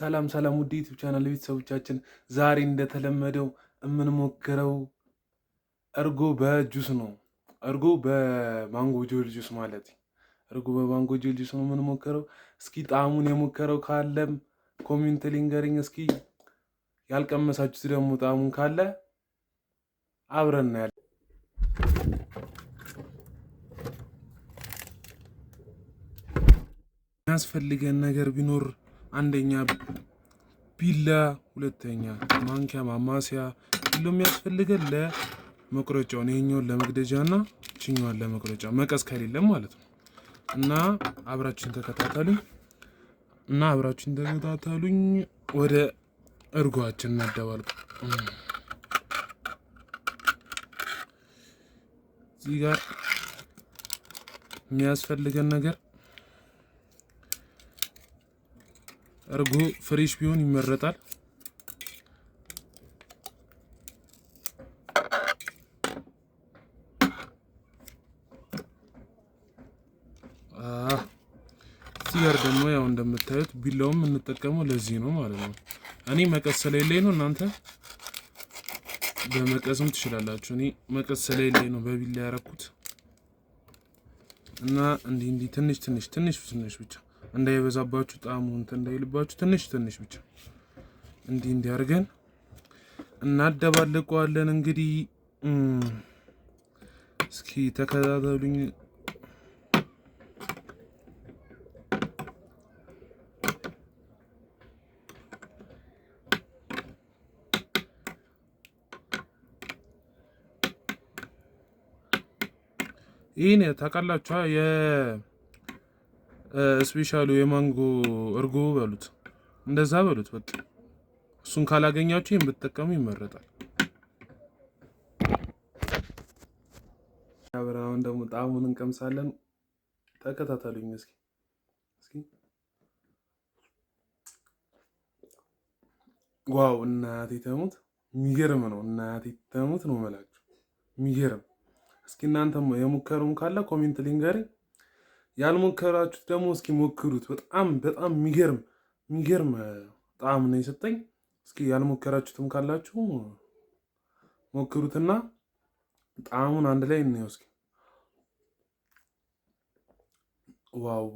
ሰላም ሰላም ውድ ዩቲዩብ ቻናል ቤተሰቦቻችን፣ ዛሬ እንደተለመደው የምንሞክረው እርጎ በጁስ ነው። እርጎ በማንጎ ጄል ጁስ ማለት እርጎ በማንጎ ጄል ጁስ ነው የምንሞክረው። እስኪ ጣዕሙን የሞከረው ካለም ኮሜንት ሊንገርኝ። እስኪ ያልቀመሳችሁት ደግሞ ጣዕሙን ካለ አብረን እናያለን። የሚያስፈልገን ነገር ቢኖር አንደኛ ቢላ፣ ሁለተኛ ማንኪያ ማማሲያ። ቢላው የሚያስፈልገን ለመቁረጫው ነው፣ ይሄኛውን ለመግደጃና እቺኛዋን ለመቁረጫ፣ መቀስ ከሌለ ማለት ነው። እና አብራችን ተከታተሉኝ ወደ እርጓችን እናደባልቅ። እዚህ ጋር የሚያስፈልገን ነገር እርጎ ፍሬሽ ቢሆን ይመረጣል። እዚህ ጋር ደግሞ ያው እንደምታዩት ቢላውም የምንጠቀመው ለዚህ ነው ማለት ነው። እኔ መቀስ ስለሌለኝ ነው፣ እናንተ በመቀስም ትችላላችሁ። እኔ መቀስ ስለሌለኝ ነው በቢላ ያረኩት። እና እንዲህ ትንሽ ብቻ እንዳይበዛባችሁ፣ ጣዕሙ እንትን እንዳይልባችሁ ትንሽ ብቻ እንዲህ አድርገን እናደባልቀዋለን። እንግዲህ እስኪ ተከታተሉኝ። ይሄን ታውቃላችሁ፣ የስፔሻሉ የማንጎ እርጎ በሉት፣ እንደዛ በሉት። በቃ እሱን ካላገኛችሁ ይሄን ብትጠቀሙ ይመረጣል። አብራውን ደግሞ ጣዕሙን እንቀምሳለን። ተከታተሉኝ እስኪ። ዋው! እናቴ ተሙት፣ የሚገርም ነው። እናቴ ተሙት ነው የምላችሁ፣ የሚገርም። እስኪ እናንተም የሞከሩም ካለ ኮሜንት ሊንገሪ፣ ያልሞከራችሁት ደግሞ እስኪ ሞክሩት። በጣም የሚገርም ጣዕም ነው የሰጠኝ። እስኪ ያልሞከራችሁትም ካላችሁ ሞክሩትና ጣዕሙን አንድ ላይ እንየው እስኪ። ዋው!